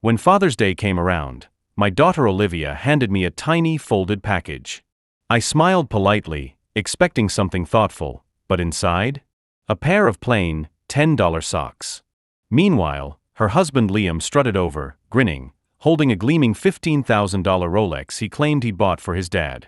When Father's Day came around, my daughter Olivia handed me a tiny folded package. I smiled politely, expecting something thoughtful, but inside? A pair of plain, $10 socks. Meanwhile, her husband Liam strutted over, grinning, holding a gleaming $15,000 Rolex he claimed he'd bought for his dad.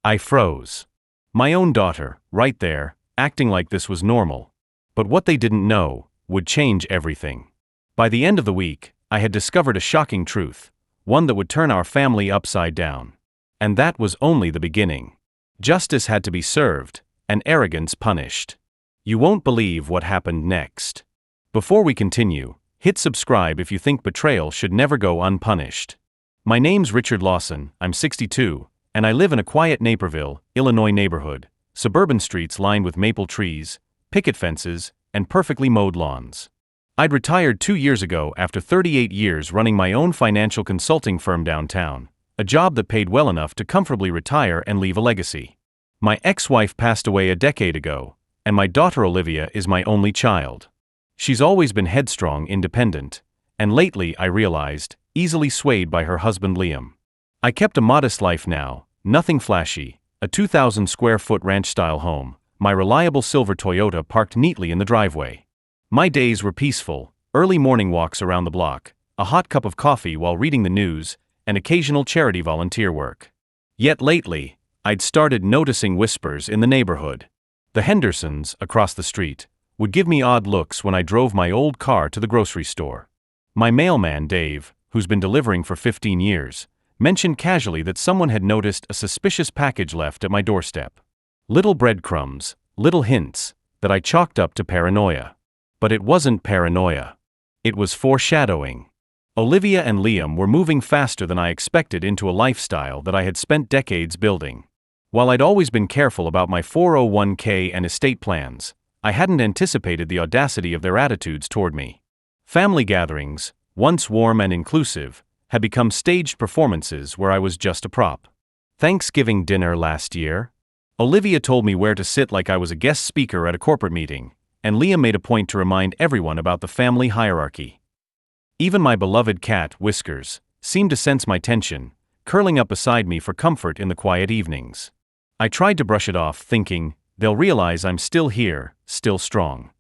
I froze. My own daughter, right there, acting like this was normal. But what they didn't know would change everything. By the end of the week, I had discovered a shocking truth, one that would turn our family upside down. And that was only the beginning. Justice had to be served, and arrogance punished. You won't believe what happened next. Before we continue, hit subscribe if you think betrayal should never go unpunished. My name's Richard Lawson, I'm 62, and I live in a quiet Naperville, Illinois neighborhood, suburban streets lined with maple trees, picket fences, and perfectly mowed lawns. I'd retired 2 years ago after 38 years running my own financial consulting firm downtown, a job that paid well enough to comfortably retire and leave a legacy. My ex-wife passed away a decade ago, and my daughter Olivia is my only child. She's always been headstrong, independent, and lately, I realized, easily swayed by her husband Liam. I kept a modest life now, nothing flashy, a 2,000-square-foot ranch-style home, my reliable silver Toyota parked neatly in the driveway. My days were peaceful, early morning walks around the block, a hot cup of coffee while reading the news, and occasional charity volunteer work. Yet lately, I'd started noticing whispers in the neighborhood. The Hendersons, across the street, would give me odd looks when I drove my old car to the grocery store. My mailman, Dave, who's been delivering for 15 years, mentioned casually that someone had noticed a suspicious package left at my doorstep. Little breadcrumbs, little hints, that I chalked up to paranoia. But it wasn't paranoia. It was foreshadowing. Olivia and Liam were moving faster than I expected into a lifestyle that I had spent decades building. While I'd always been careful about my 401k and estate plans, I hadn't anticipated the audacity of their attitudes toward me. Family gatherings, once warm and inclusive, had become staged performances where I was just a prop. Thanksgiving dinner last year? Olivia told me where to sit like I was a guest speaker at a corporate meeting, and Liam made a point to remind everyone about the family hierarchy. Even my beloved cat, Whiskers, seemed to sense my tension, curling up beside me for comfort in the quiet evenings. I tried to brush it off, thinking, they'll realize I'm still here, still strong.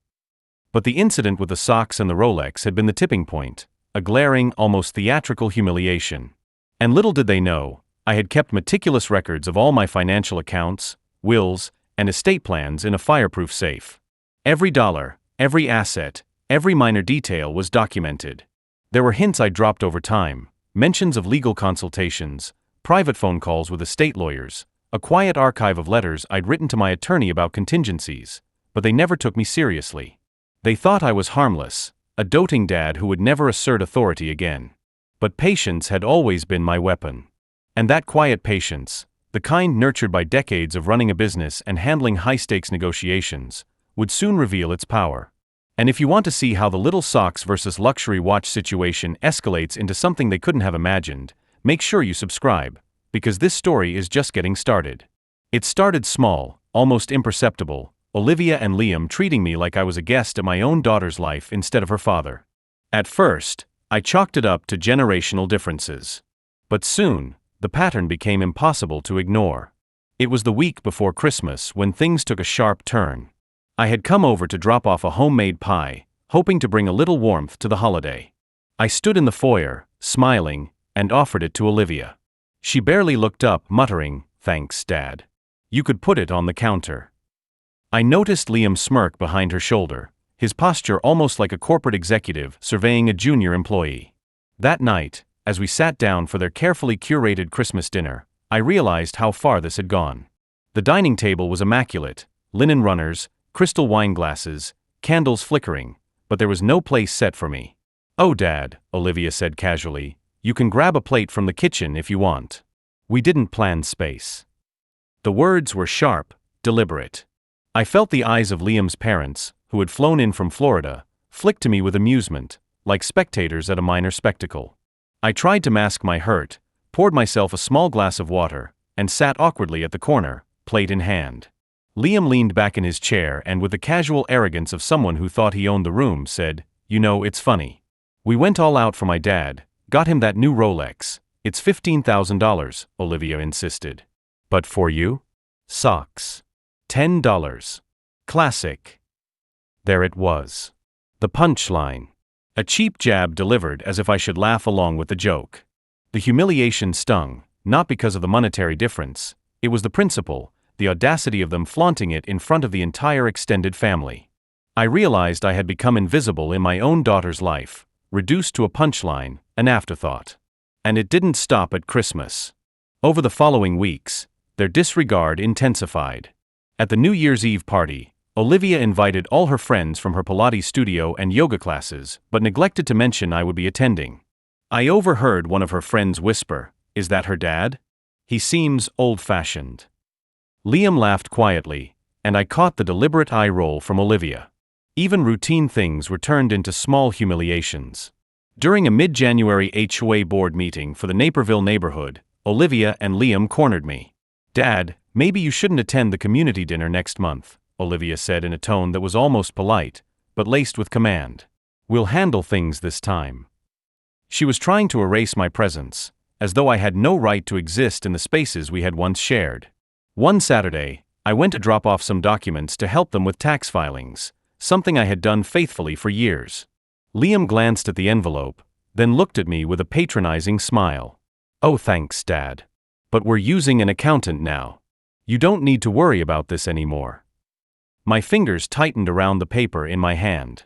But the incident with the socks and the Rolex had been the tipping point, a glaring, almost theatrical humiliation. And little did they know, I had kept meticulous records of all my financial accounts, wills, and estate plans in a fireproof safe. Every dollar, every asset, every minor detail was documented. There were hints I dropped over time, mentions of legal consultations, private phone calls with estate lawyers, a quiet archive of letters I'd written to my attorney about contingencies, but they never took me seriously. They thought I was harmless, a doting dad who would never assert authority again. But patience had always been my weapon. And that quiet patience, the kind nurtured by decades of running a business and handling high-stakes negotiations, would soon reveal its power. And if you want to see how the little socks versus luxury watch situation escalates into something they couldn't have imagined, make sure you subscribe, because this story is just getting started. It started small, almost imperceptible, Olivia and Liam treating me like I was a guest at my own daughter's life instead of her father. At first, I chalked it up to generational differences. But soon, the pattern became impossible to ignore. It was the week before Christmas when things took a sharp turn. I had come over to drop off a homemade pie, hoping to bring a little warmth to the holiday. I stood in the foyer, smiling, and offered it to Olivia. She barely looked up, muttering, "Thanks, Dad. You could put it on the counter." I noticed Liam smirk behind her shoulder, his posture almost like a corporate executive surveying a junior employee. That night, as we sat down for their carefully curated Christmas dinner, I realized how far this had gone. The dining table was immaculate, linen runners, crystal wine glasses, candles flickering, but there was no place set for me. "Oh, Dad," Olivia said casually, "you can grab a plate from the kitchen if you want. We didn't plan space." The words were sharp, deliberate. I felt the eyes of Liam's parents, who had flown in from Florida, flick to me with amusement, like spectators at a minor spectacle. I tried to mask my hurt, poured myself a small glass of water, and sat awkwardly at the corner, plate in hand. Liam leaned back in his chair and with the casual arrogance of someone who thought he owned the room said, "You know, it's funny. We went all out for my dad, Got him that new Rolex. It's $15,000, Olivia insisted. But for you? Socks. $10. Classic. There it was. The punchline. A cheap jab delivered as if I should laugh along with the joke. The humiliation stung, not because of the monetary difference. It was the principle, the audacity of them flaunting it in front of the entire extended family. I realized I had become invisible in my own daughter's life, reduced to a punchline, an afterthought. And it didn't stop at Christmas. Over the following weeks, their disregard intensified. At the New Year's Eve party, Olivia invited all her friends from her Pilates studio and yoga classes, but neglected to mention I would be attending. I overheard one of her friends whisper, "Is that her dad? He seems old-fashioned." Liam laughed quietly, and I caught the deliberate eye roll from Olivia. Even routine things were turned into small humiliations. During a mid-January HOA board meeting for the Naperville neighborhood, Olivia and Liam cornered me. "Dad, maybe you shouldn't attend the community dinner next month," Olivia said in a tone that was almost polite, but laced with command. "We'll handle things this time." She was trying to erase my presence, as though I had no right to exist in the spaces we had once shared. One Saturday, I went to drop off some documents to help them with tax filings, something I had done faithfully for years. Liam glanced at the envelope, then looked at me with a patronizing smile. "Oh, thanks, Dad. But we're using an accountant now. You don't need to worry about this anymore." My fingers tightened around the paper in my hand.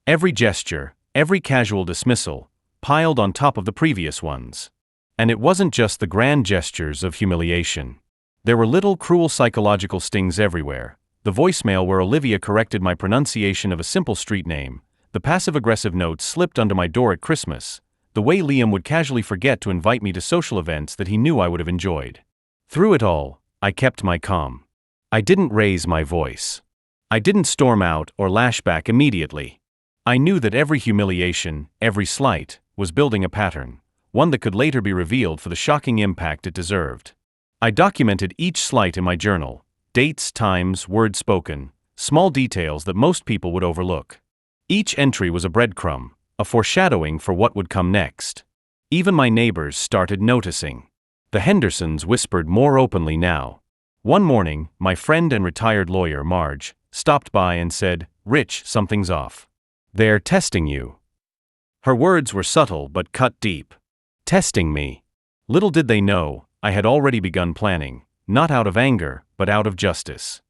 Every gesture, every casual dismissal, piled on top of the previous ones. And it wasn't just the grand gestures of humiliation. There were little cruel psychological stings everywhere. The voicemail where Olivia corrected my pronunciation of a simple street name, the passive-aggressive notes slipped under my door at Christmas, the way Liam would casually forget to invite me to social events that he knew I would have enjoyed. Through it all, I kept my calm. I didn't raise my voice. I didn't storm out or lash back immediately. I knew that every humiliation, every slight, was building a pattern, one that could later be revealed for the shocking impact it deserved. I documented each slight in my journal, dates, times, words spoken, small details that most people would overlook. Each entry was a breadcrumb, a foreshadowing for what would come next. Even my neighbors started noticing. The Hendersons whispered more openly now. One morning, my friend and retired lawyer, Marge, stopped by and said, "Rich, something's off. They're testing you." Her words were subtle but cut deep. Testing me. Little did they know, I had already begun planning, not out of anger, but out of justice.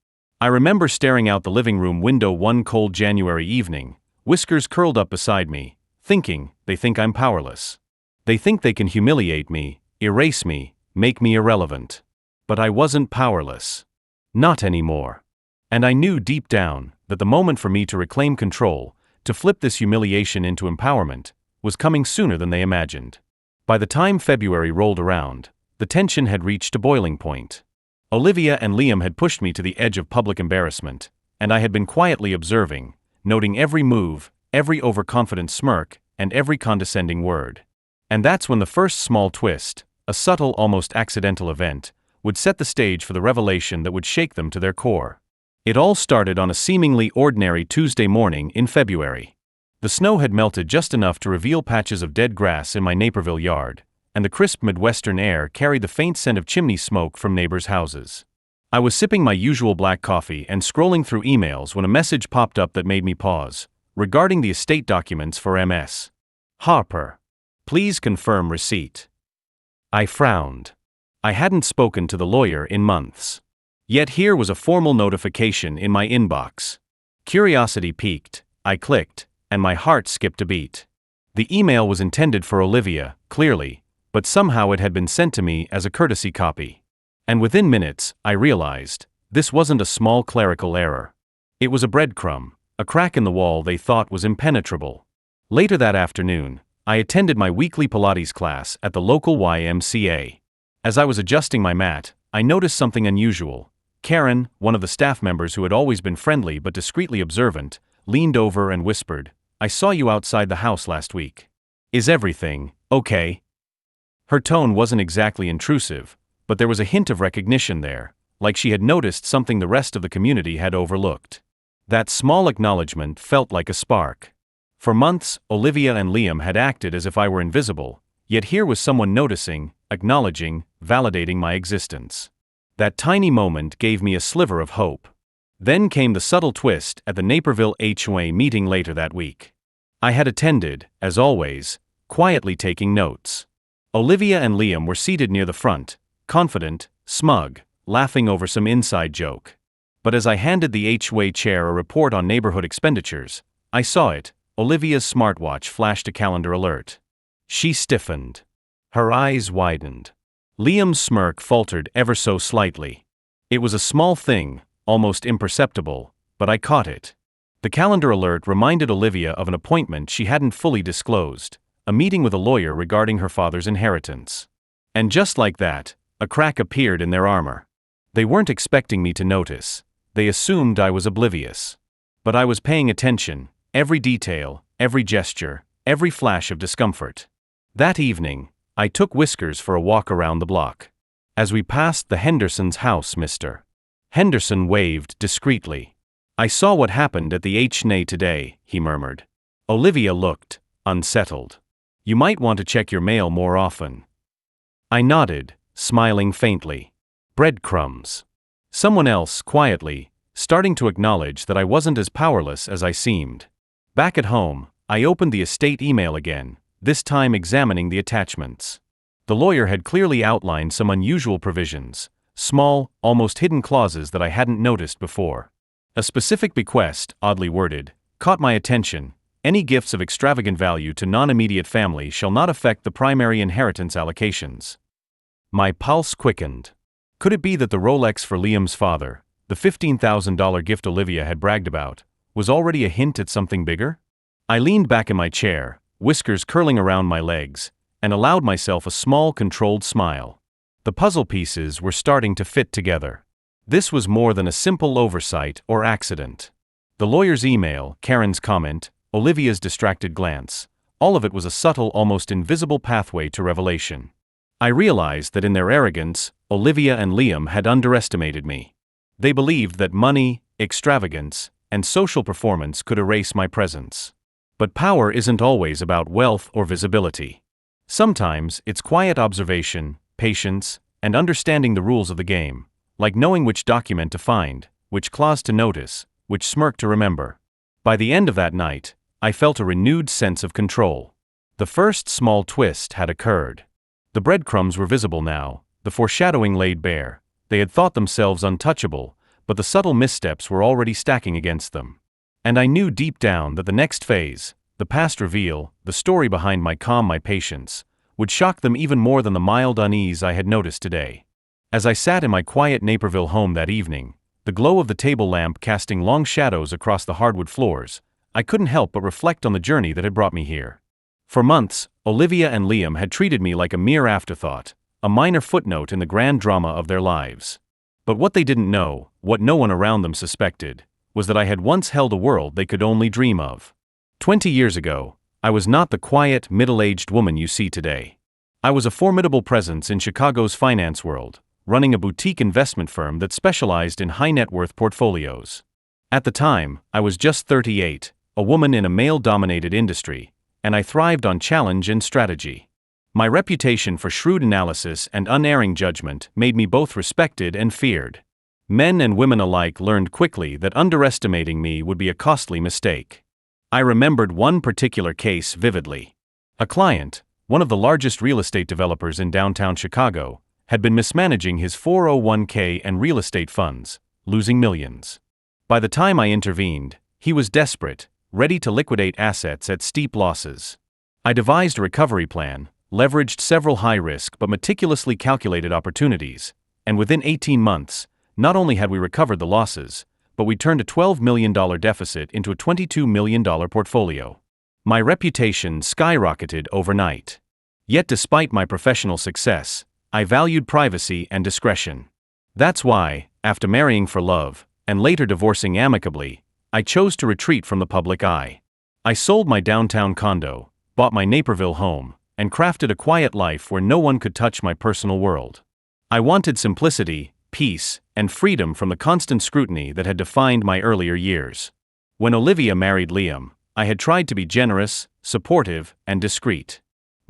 I remember staring out the living room window one cold January evening, whiskers curled up beside me, thinking, they think I'm powerless. They think they can humiliate me, erase me, make me irrelevant. But I wasn't powerless. Not anymore. And I knew deep down that the moment for me to reclaim control, to flip this humiliation into empowerment, was coming sooner than they imagined. By the time February rolled around, the tension had reached a boiling point. Olivia and Liam had pushed me to the edge of public embarrassment, and I had been quietly observing, noting every move, every overconfident smirk, and every condescending word. And that's when the first small twist, a subtle, almost accidental event, would set the stage for the revelation that would shake them to their core. It all started on a seemingly ordinary Tuesday morning in February. The snow had melted just enough to reveal patches of dead grass in my Naperville yard, and the crisp Midwestern air carried the faint scent of chimney smoke from neighbors' houses. I was sipping my usual black coffee and scrolling through emails when a message popped up that made me pause, regarding the estate documents for Ms. Harper. Please confirm receipt. I frowned. I hadn't spoken to the lawyer in months. Yet here was a formal notification in my inbox. Curiosity piqued, I clicked, and my heart skipped a beat. The email was intended for Olivia, clearly, but somehow it had been sent to me as a courtesy copy. And within minutes, I realized, this wasn't a small clerical error. It was a breadcrumb, a crack in the wall they thought was impenetrable. Later that afternoon, I attended my weekly Pilates class at the local YMCA. As I was adjusting my mat, I noticed something unusual. Karen, one of the staff members who had always been friendly but discreetly observant, leaned over and whispered, "I saw you outside the house last week. Is everything okay?" Her tone wasn't exactly intrusive, but there was a hint of recognition there, like she had noticed something the rest of the community had overlooked. That small acknowledgement felt like a spark. For months, Olivia and Liam had acted as if I were invisible, Yet here was someone noticing, acknowledging, validating my existence. That tiny moment gave me a sliver of hope. Then came the subtle twist at the Naperville HOA meeting later that week. I had attended, as always, quietly taking notes. Olivia and Liam were seated near the front, confident, smug, laughing over some inside joke. But as I handed the HOA chair a report on neighborhood expenditures, I saw it. Olivia's smartwatch flashed a calendar alert. She stiffened. Her eyes widened. Liam's smirk faltered ever so slightly. It was a small thing, almost imperceptible, but I caught it. The calendar alert reminded Olivia of an appointment she hadn't fully disclosed, a meeting with a lawyer regarding her father's inheritance. And just like that, a crack appeared in their armor. They weren't expecting me to notice. They assumed I was oblivious. But I was paying attention, every detail, every gesture, every flash of discomfort. That evening, I took Whiskers for a walk around the block. As we passed the Henderson's house, Mr. Henderson waved discreetly. I saw what happened at the HNA today, he murmured. Olivia looked unsettled. You might want to check your mail more often. I nodded, smiling faintly. Breadcrumbs. Someone else, quietly, starting to acknowledge that I wasn't as powerless as I seemed. Back at home, I opened the estate email again, this time examining the attachments. The lawyer had clearly outlined some unusual provisions, small, almost hidden clauses that I hadn't noticed before. A specific bequest, oddly worded, caught my attention. Any gifts of extravagant value to non-immediate family shall not affect the primary inheritance allocations. My pulse quickened. Could it be that the Rolex for Liam's father, the $15,000 gift Olivia had bragged about, was already a hint at something bigger? I leaned back in my chair, whiskers curling around my legs, and allowed myself a small, controlled smile. The puzzle pieces were starting to fit together. This was more than a simple oversight or accident. The lawyer's email, Karen's comment, Olivia's distracted glance, all of it was a subtle, almost invisible pathway to revelation. I realized that in their arrogance, Olivia and Liam had underestimated me. They believed that money, extravagance, and social performance could erase my presence. But power isn't always about wealth or visibility. Sometimes it's quiet observation, patience, and understanding the rules of the game, like knowing which document to find, which clause to notice, which smirk to remember. By the end of that night, I felt a renewed sense of control. The first small twist had occurred. The breadcrumbs were visible now, the foreshadowing laid bare. They had thought themselves untouchable, but the subtle missteps were already stacking against them. And I knew deep down that the next phase, the past reveal, the story behind my calm, my patience, would shock them even more than the mild unease I had noticed today. As I sat in my quiet Naperville home that evening, the glow of the table lamp casting long shadows across the hardwood floors, I couldn't help but reflect on the journey that had brought me here. For months, Olivia and Liam had treated me like a mere afterthought, a minor footnote in the grand drama of their lives. But what they didn't know, what no one around them suspected, was that I had once held a world they could only dream of. 20 years ago, I was not the quiet, middle-aged woman you see today. I was a formidable presence in Chicago's finance world, running a boutique investment firm that specialized in high-net-worth portfolios. At the time, I was just 38, a woman in a male-dominated industry, and I thrived on challenge and strategy. My reputation for shrewd analysis and unerring judgment made me both respected and feared. Men and women alike learned quickly that underestimating me would be a costly mistake. I remembered one particular case vividly. A client, one of the largest real estate developers in downtown Chicago, had been mismanaging his 401k and real estate funds, losing millions. By the time I intervened, he was desperate, ready to liquidate assets at steep losses. I devised a recovery plan, leveraged several high-risk but meticulously calculated opportunities, and within 18 months, not only had we recovered the losses, but we turned a $12 million deficit into a $22 million portfolio. My reputation skyrocketed overnight. Yet despite my professional success, I valued privacy and discretion. That's why, after marrying for love, and later divorcing amicably, I chose to retreat from the public eye. I sold my downtown condo, bought my Naperville home, and crafted a quiet life where no one could touch my personal world. I wanted simplicity, peace, and freedom from the constant scrutiny that had defined my earlier years. When Olivia married Liam, I had tried to be generous, supportive, and discreet.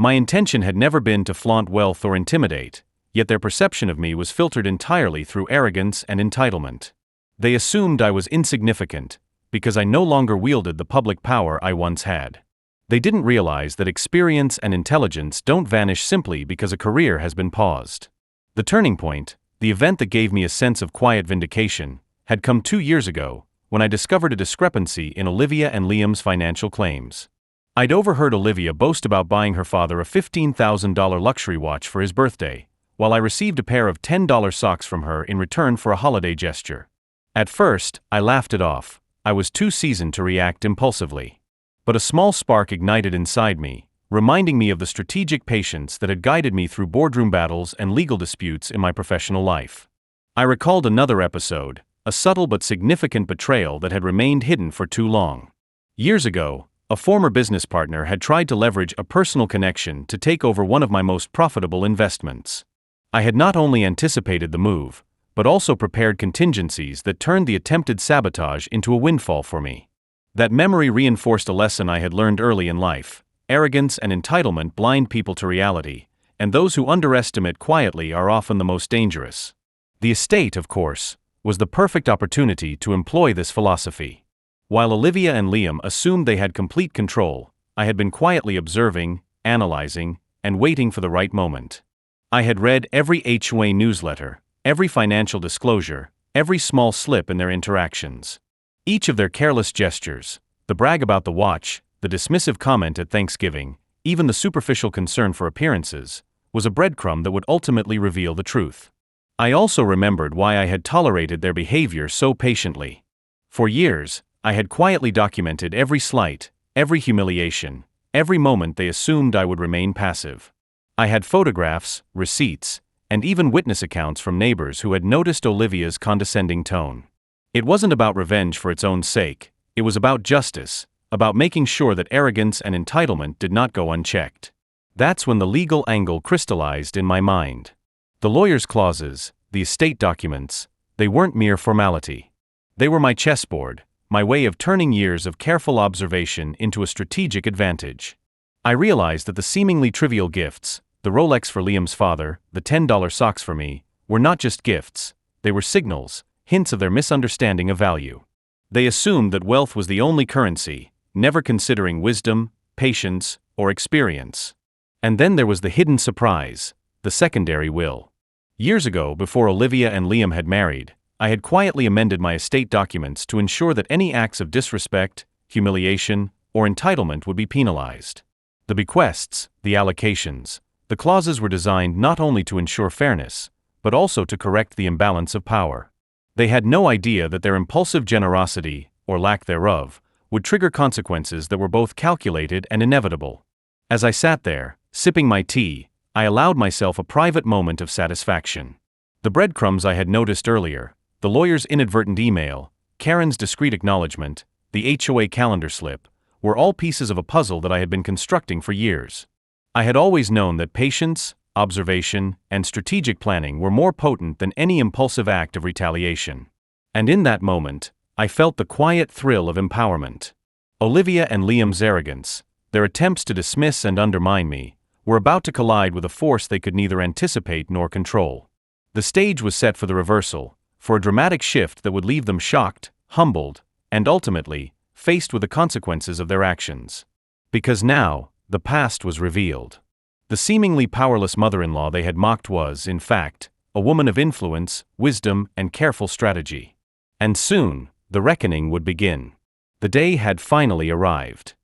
My intention had never been to flaunt wealth or intimidate, yet their perception of me was filtered entirely through arrogance and entitlement. They assumed I was insignificant, because I no longer wielded the public power I once had. They didn't realize that experience and intelligence don't vanish simply because a career has been paused. The turning point, the event that gave me a sense of quiet vindication, had come 2 years ago, when I discovered a discrepancy in Olivia and Liam's financial claims. I'd overheard Olivia boast about buying her father a $15,000 luxury watch for his birthday, while I received a pair of $10 socks from her in return for a holiday gesture. At first, I laughed it off. I was too seasoned to react impulsively. But a small spark ignited inside me, reminding me of the strategic patience that had guided me through boardroom battles and legal disputes in my professional life. I recalled another episode, a subtle but significant betrayal that had remained hidden for too long. Years ago, a former business partner had tried to leverage a personal connection to take over one of my most profitable investments. I had not only anticipated the move, but also prepared contingencies that turned the attempted sabotage into a windfall for me. That memory reinforced a lesson I had learned early in life: arrogance and entitlement blind people to reality, and those who underestimate quietly are often the most dangerous. The estate, of course, was the perfect opportunity to employ this philosophy. While Olivia and Liam assumed they had complete control, I had been quietly observing, analyzing, and waiting for the right moment. I had read every HOA newsletter, every financial disclosure, every small slip in their interactions. Each of their careless gestures, the brag about the watch, the dismissive comment at Thanksgiving, even the superficial concern for appearances, was a breadcrumb that would ultimately reveal the truth. I also remembered why I had tolerated their behavior so patiently. For years, I had quietly documented every slight, every humiliation, every moment they assumed I would remain passive. I had photographs, receipts, and even witness accounts from neighbors who had noticed Olivia's condescending tone. It wasn't about revenge for its own sake, it was about justice, about making sure that arrogance and entitlement did not go unchecked. That's when the legal angle crystallized in my mind. The lawyer's clauses, the estate documents, they weren't mere formality. They were my chessboard, my way of turning years of careful observation into a strategic advantage. I realized that the seemingly trivial gifts, the Rolex for Liam's father, the $10 socks for me, were not just gifts, they were signals, hints of their misunderstanding of value. They assumed that wealth was the only currency, never considering wisdom, patience, or experience. And then there was the hidden surprise, the secondary will. Years ago, before Olivia and Liam had married, I had quietly amended my estate documents to ensure that any acts of disrespect, humiliation, or entitlement would be penalized. The bequests, the allocations, the clauses were designed not only to ensure fairness, but also to correct the imbalance of power. They had no idea that their impulsive generosity, or lack thereof, would trigger consequences that were both calculated and inevitable. As I sat there, sipping my tea, I allowed myself a private moment of satisfaction. The breadcrumbs I had noticed earlier, the lawyer's inadvertent email, Karen's discreet acknowledgement, the HOA calendar slip, were all pieces of a puzzle that I had been constructing for years. I had always known that patience, observation, and strategic planning were more potent than any impulsive act of retaliation. And in that moment, I felt the quiet thrill of empowerment. Olivia and Liam's arrogance, their attempts to dismiss and undermine me, were about to collide with a force they could neither anticipate nor control. The stage was set for the reversal, for a dramatic shift that would leave them shocked, humbled, and ultimately, faced with the consequences of their actions. Because now, the past was revealed. The seemingly powerless mother-in-law they had mocked was, in fact, a woman of influence, wisdom, and careful strategy. And soon, the reckoning would begin. The day had finally arrived.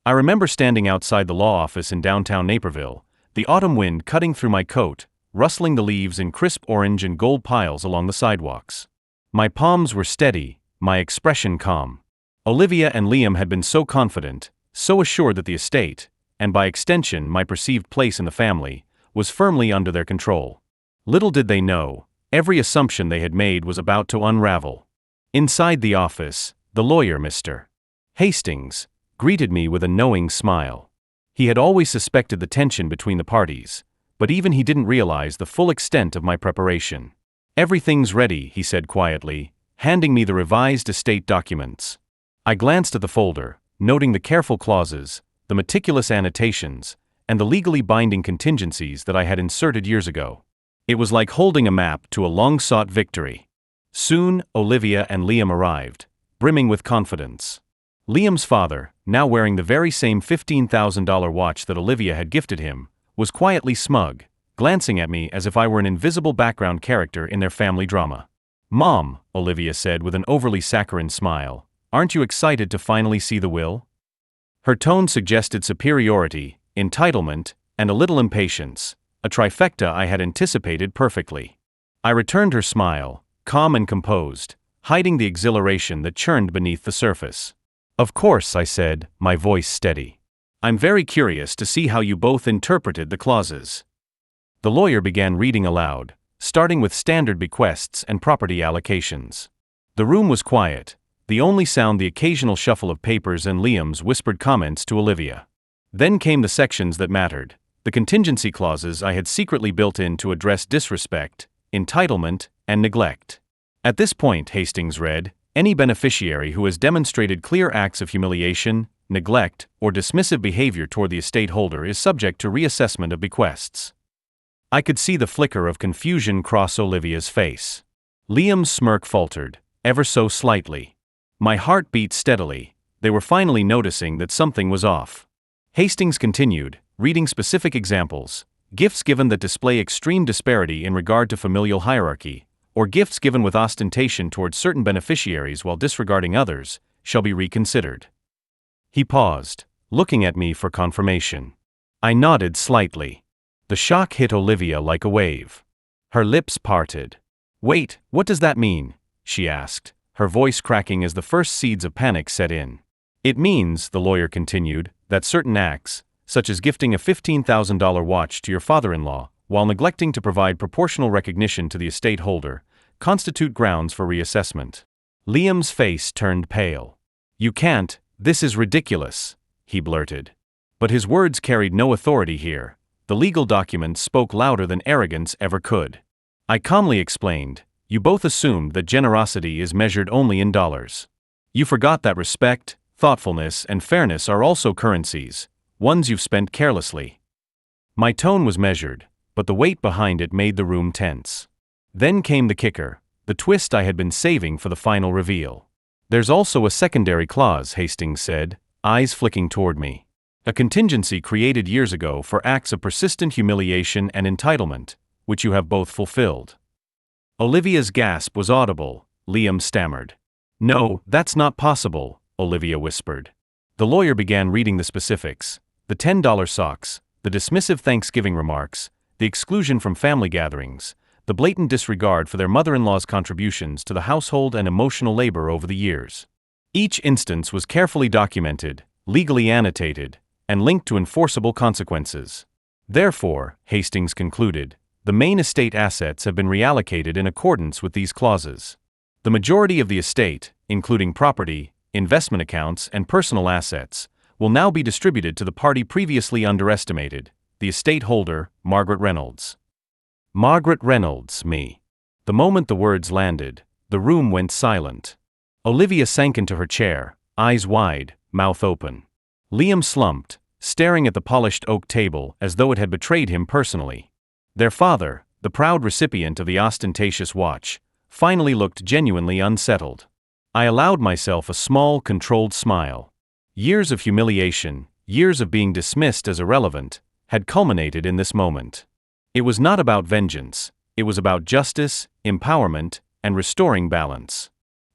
I remember standing outside the law office in downtown Naperville, the autumn wind cutting through my coat, rustling the leaves in crisp orange and gold piles along the sidewalks. My palms were steady, my expression calm. Olivia and Liam had been so confident, so assured that the estate, and by extension my perceived place in the family, was firmly under their control. Little did they know, every assumption they had made was about to unravel. Inside the office, the lawyer, Mr. Hastings, greeted me with a knowing smile. He had always suspected the tension between the parties, but even he didn't realize the full extent of my preparation. "Everything's ready," he said quietly, handing me the revised estate documents. I glanced at the folder, noting the careful clauses, the meticulous annotations, and the legally binding contingencies that I had inserted years ago. It was like holding a map to a long-sought victory. Soon, Olivia and Liam arrived, brimming with confidence. Liam's father, now wearing the very same $15,000 watch that Olivia had gifted him, was quietly smug, glancing at me as if I were an invisible background character in their family drama. "Mom," Olivia said with an overly saccharine smile, "aren't you excited to finally see the will?" Her tone suggested superiority, entitlement, and a little impatience, a trifecta I had anticipated perfectly. I returned her smile, calm and composed, hiding the exhilaration that churned beneath the surface. "Of course," I said, my voice steady. "I'm very curious to see how you both interpreted the clauses." The lawyer began reading aloud, starting with standard bequests and property allocations. The room was quiet, the only sound the occasional shuffle of papers and Liam's whispered comments to Olivia. Then came the sections that mattered, the contingency clauses I had secretly built in to address disrespect, entitlement, and neglect. At this point, Hastings read, "Any beneficiary who has demonstrated clear acts of humiliation, neglect, or dismissive behavior toward the estate holder is subject to reassessment of bequests." I could see the flicker of confusion cross Olivia's face. Liam's smirk faltered, ever so slightly. My heart beat steadily. They were finally noticing that something was off. Hastings continued, reading specific examples: gifts given that display extreme disparity in regard to familial hierarchy, or gifts given with ostentation towards certain beneficiaries while disregarding others, shall be reconsidered. He paused, looking at me for confirmation. I nodded slightly. The shock hit Olivia like a wave. Her lips parted. "Wait, what does that mean?" she asked, her voice cracking as the first seeds of panic set in. "It means," the lawyer continued, "that certain acts, such as gifting a $15,000 watch to your father-in-law, while neglecting to provide proportional recognition to the estate holder, constitute grounds for reassessment." Liam's face turned pale. "You can't, this is ridiculous," he blurted. But his words carried no authority here. The legal documents spoke louder than arrogance ever could. I calmly explained, "You both assumed that generosity is measured only in dollars. You forgot that respect, thoughtfulness, and fairness are also currencies, ones you've spent carelessly." My tone was measured, but the weight behind it made the room tense. Then came the kicker, the twist I had been saving for the final reveal. "There's also a secondary clause," Hastings said, eyes flicking toward me. "A contingency created years ago for acts of persistent humiliation and entitlement, which you have both fulfilled." Olivia's gasp was audible. Liam stammered. "No, that's not possible," Olivia whispered. The lawyer began reading the specifics: the $10 socks, the dismissive Thanksgiving remarks, the exclusion from family gatherings, the blatant disregard for their mother-in-law's contributions to the household and emotional labor over the years. Each instance was carefully documented, legally annotated, and linked to enforceable consequences. Therefore, Hastings concluded, the main estate assets have been reallocated in accordance with these clauses. The majority of the estate, including property, investment accounts, and personal assets, will now be distributed to the party previously underestimated, the estate holder, Margaret Reynolds. Margaret Reynolds, me. The moment the words landed, the room went silent. Olivia sank into her chair, eyes wide, mouth open. Liam slumped, staring at the polished oak table as though it had betrayed him personally. Their father, the proud recipient of the ostentatious watch, finally looked genuinely unsettled. I allowed myself a small, controlled smile. Years of humiliation, years of being dismissed as irrelevant, had culminated in this moment. It was not about vengeance, it was about justice, empowerment, and restoring balance.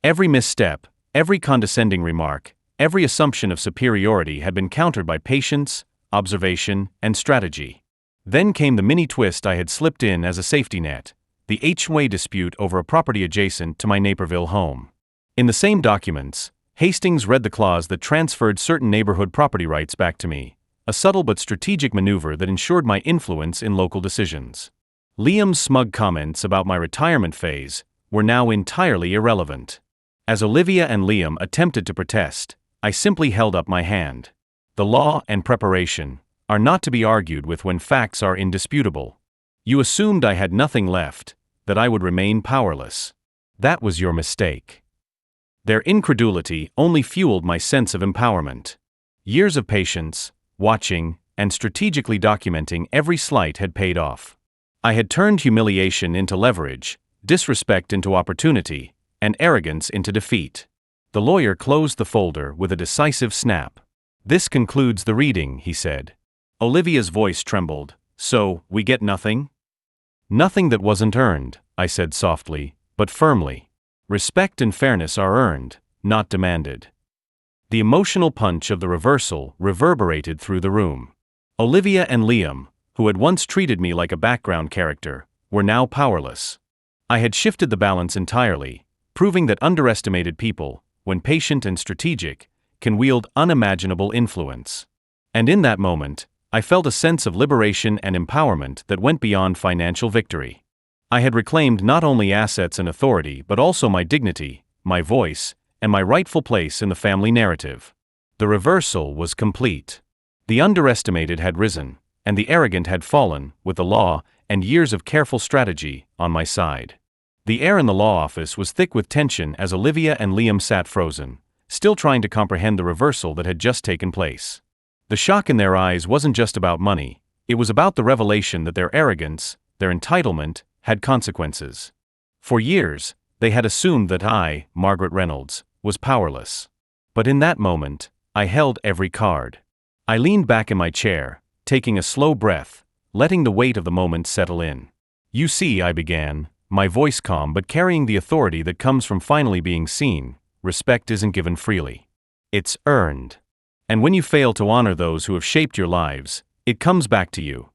Every misstep, every condescending remark, every assumption of superiority had been countered by patience, observation, and strategy. Then came the mini twist I had slipped in as a safety net, the HOA dispute over a property adjacent to my Naperville home. In the same documents, Hastings read the clause that transferred certain neighborhood property rights back to me, a subtle but strategic maneuver that ensured my influence in local decisions. Liam's smug comments about my retirement phase were now entirely irrelevant. As Olivia and Liam attempted to protest, I simply held up my hand. The law and preparation are not to be argued with when facts are indisputable. You assumed I had nothing left, that I would remain powerless. That was your mistake. Their incredulity only fueled my sense of empowerment. Years of patience, watching, and strategically documenting every slight had paid off. I had turned humiliation into leverage, disrespect into opportunity, and arrogance into defeat. The lawyer closed the folder with a decisive snap. "This concludes the reading," he said. Olivia's voice trembled. "So, we get nothing?" "Nothing that wasn't earned," I said softly, but firmly. "Respect and fairness are earned, not demanded." The emotional punch of the reversal reverberated through the room. Olivia and Liam, who had once treated me like a background character, were now powerless. I had shifted the balance entirely, proving that underestimated people, when patient and strategic, can wield unimaginable influence. And in that moment, I felt a sense of liberation and empowerment that went beyond financial victory. I had reclaimed not only assets and authority but also my dignity, my voice, and my rightful place in the family narrative. The reversal was complete. The underestimated had risen, and the arrogant had fallen, with the law, and years of careful strategy, on my side. The air in the law office was thick with tension as Olivia and Liam sat frozen, still trying to comprehend the reversal that had just taken place. The shock in their eyes wasn't just about money, it was about the revelation that their arrogance, their entitlement, had consequences. For years, they had assumed that I, Margaret Reynolds, was powerless. But in that moment, I held every card. I leaned back in my chair, taking a slow breath, letting the weight of the moment settle in. "You see," I began, my voice calm but carrying the authority that comes from finally being seen, "respect isn't given freely. It's earned. And when you fail to honor those who have shaped your lives, it comes back to you."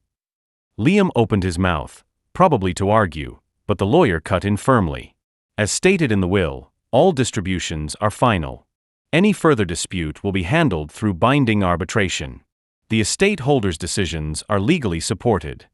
Liam opened his mouth, probably to argue, but the lawyer cut in firmly. "As stated in the will, all distributions are final. Any further dispute will be handled through binding arbitration. The estate holders' decisions are legally supported."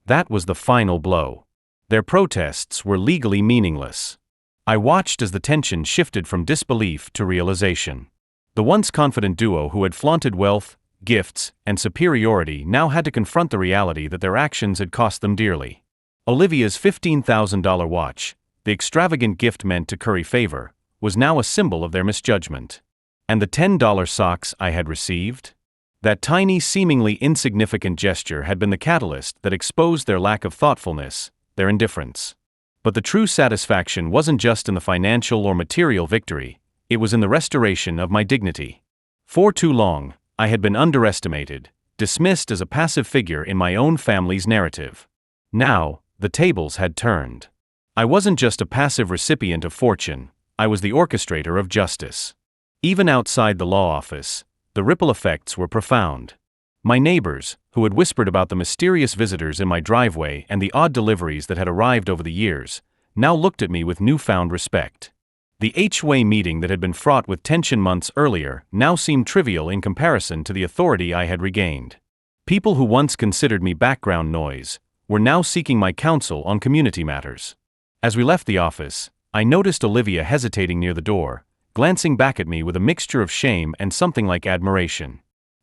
That was the final blow. Their protests were legally meaningless. I watched as the tension shifted from disbelief to realization. The once confident duo who had flaunted wealth, gifts, and superiority now had to confront the reality that their actions had cost them dearly. Olivia's $15,000 watch, the extravagant gift meant to curry favor, was now a symbol of their misjudgment. And the $10 socks I had received? That tiny, seemingly insignificant gesture had been the catalyst that exposed their lack of thoughtfulness, their indifference. But the true satisfaction wasn't just in the financial or material victory, it was in the restoration of my dignity. For too long, I had been underestimated, dismissed as a passive figure in my own family's narrative. Now, the tables had turned. I wasn't just a passive recipient of fortune, I was the orchestrator of justice. Even outside the law office, the ripple effects were profound. My neighbors, who had whispered about the mysterious visitors in my driveway and the odd deliveries that had arrived over the years, now looked at me with newfound respect. The H-way meeting that had been fraught with tension months earlier now seemed trivial in comparison to the authority I had regained. People who once considered me background noise were now seeking my counsel on community matters. As we left the office, I noticed Olivia hesitating near the door, glancing back at me with a mixture of shame and something like admiration.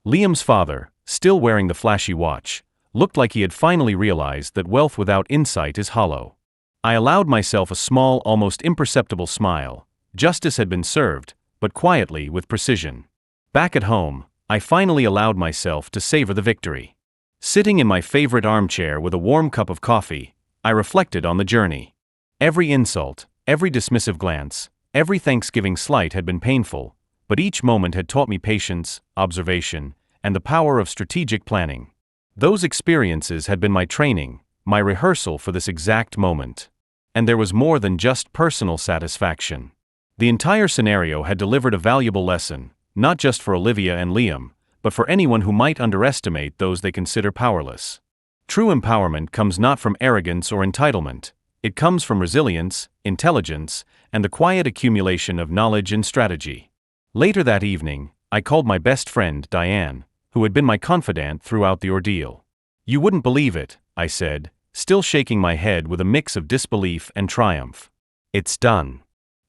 Liam's father, still wearing the flashy watch, looked like he had finally realized that wealth without insight is hollow. I allowed myself a small, almost imperceptible smile. Justice had been served, but quietly, with precision. Back at home, I finally allowed myself to savor the victory. Sitting in my favorite armchair with a warm cup of coffee, I reflected on the journey. Every insult, every dismissive glance, every Thanksgiving slight had been painful, but each moment had taught me patience, observation, and the power of strategic planning. Those experiences had been my training, my rehearsal for this exact moment. And there was more than just personal satisfaction. The entire scenario had delivered a valuable lesson, not just for Olivia and Liam, but for anyone who might underestimate those they consider powerless. True empowerment comes not from arrogance or entitlement, it comes from resilience, intelligence, and the quiet accumulation of knowledge and strategy. Later that evening, I called my best friend, Diane, who had been my confidant throughout the ordeal. "You wouldn't believe it," I said, still shaking my head with a mix of disbelief and triumph. "It's done.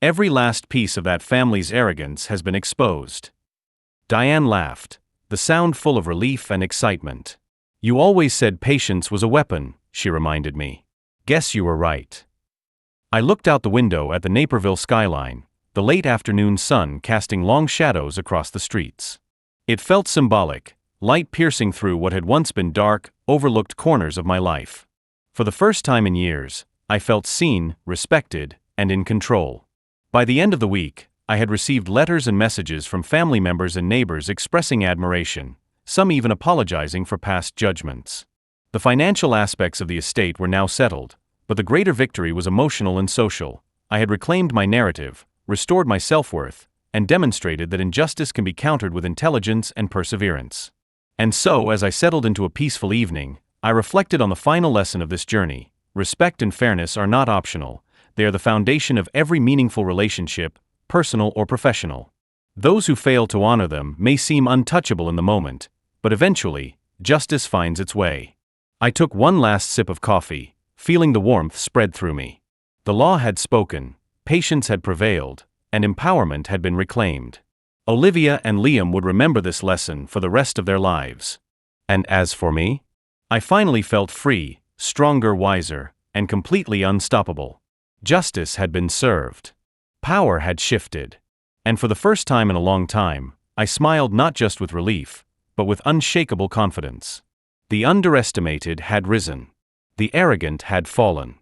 Every last piece of that family's arrogance has been exposed." Diane laughed, the sound full of relief and excitement. "You always said patience was a weapon," she reminded me. "Guess you were right." I looked out the window at the Naperville skyline, the late afternoon sun casting long shadows across the streets. It felt symbolic, light piercing through what had once been dark, overlooked corners of my life. For the first time in years, I felt seen, respected, and in control. By the end of the week, I had received letters and messages from family members and neighbors expressing admiration, some even apologizing for past judgments. The financial aspects of the estate were now settled, but the greater victory was emotional and social. I had reclaimed my narrative, restored my self-worth, and demonstrated that injustice can be countered with intelligence and perseverance. And so, as I settled into a peaceful evening, I reflected on the final lesson of this journey. Respect and fairness are not optional. They are the foundation of every meaningful relationship, personal or professional. Those who fail to honor them may seem untouchable in the moment, but eventually, justice finds its way. I took one last sip of coffee, feeling the warmth spread through me. The law had spoken, patience had prevailed, and empowerment had been reclaimed. Olivia and Liam would remember this lesson for the rest of their lives. And as for me, I finally felt free, stronger, wiser, and completely unstoppable. Justice had been served. Power had shifted. And for the first time in a long time, I smiled not just with relief, but with unshakable confidence. The underestimated had risen. The arrogant had fallen.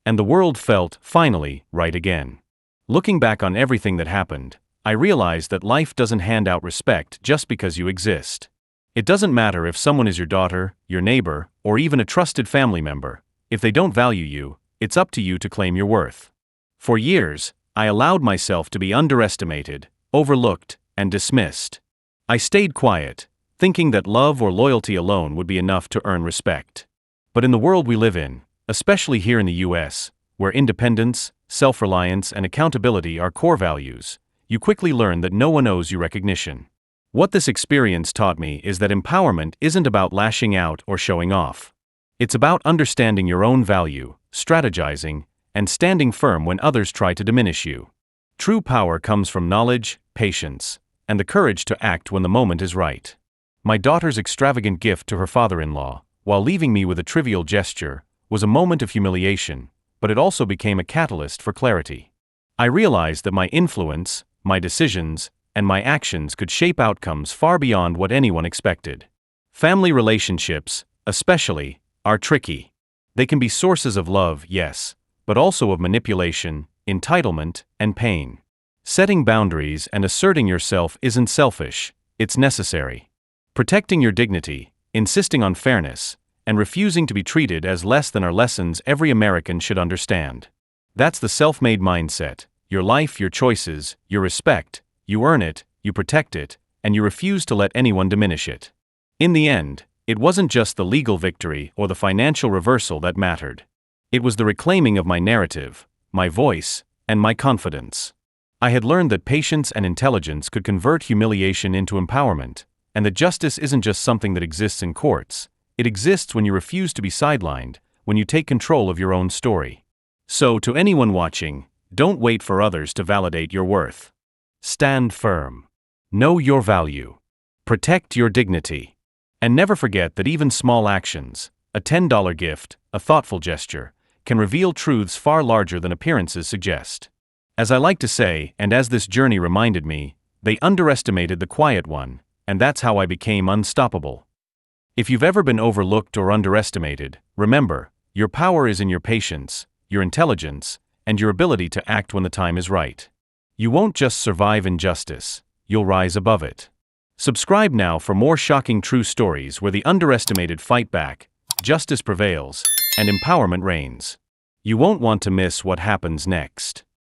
And the world felt, finally, right again. Looking back on everything that happened, I realized that life doesn't hand out respect just because you exist. It doesn't matter if someone is your daughter, your neighbor, or even a trusted family member. If they don't value you, it's up to you to claim your worth. For years, I allowed myself to be underestimated, overlooked, and dismissed. I stayed quiet, thinking that love or loyalty alone would be enough to earn respect. But in the world we live in, especially here in the US, where independence, self-reliance, and accountability are core values, you quickly learn that no one owes you recognition. What this experience taught me is that empowerment isn't about lashing out or showing off. It's about understanding your own value, strategizing, and standing firm when others try to diminish you. True power comes from knowledge, patience, and the courage to act when the moment is right. My daughter's extravagant gift to her father-in-law, while leaving me with a trivial gesture, was a moment of humiliation, but it also became a catalyst for clarity. I realized that my influence, my decisions, and my actions could shape outcomes far beyond what anyone expected. Family relationships, especially, are tricky. They can be sources of love, yes, but also of manipulation, entitlement, and pain. Setting boundaries and asserting yourself isn't selfish, it's necessary. Protecting your dignity, insisting on fairness, and refusing to be treated as less than are lessons every American should understand. That's the self-made mindset. Your life, your choices, your respect, you earn it, you protect it, and you refuse to let anyone diminish it. In the end, it wasn't just the legal victory or the financial reversal that mattered. It was the reclaiming of my narrative, my voice, and my confidence. I had learned that patience and intelligence could convert humiliation into empowerment, and that justice isn't just something that exists in courts. It exists when you refuse to be sidelined, when you take control of your own story. So, to anyone watching, don't wait for others to validate your worth. Stand firm. Know your value. Protect your dignity. And never forget that even small actions, a $10 gift, a thoughtful gesture, can reveal truths far larger than appearances suggest. As I like to say, and as this journey reminded me, they underestimated the quiet one, and that's how I became unstoppable. If you've ever been overlooked or underestimated, remember, your power is in your patience, your intelligence, and your ability to act when the time is right. You won't just survive injustice, you'll rise above it. Subscribe now for more shocking true stories where the underestimated fight back, justice prevails, and empowerment reigns. You won't want to miss what happens next.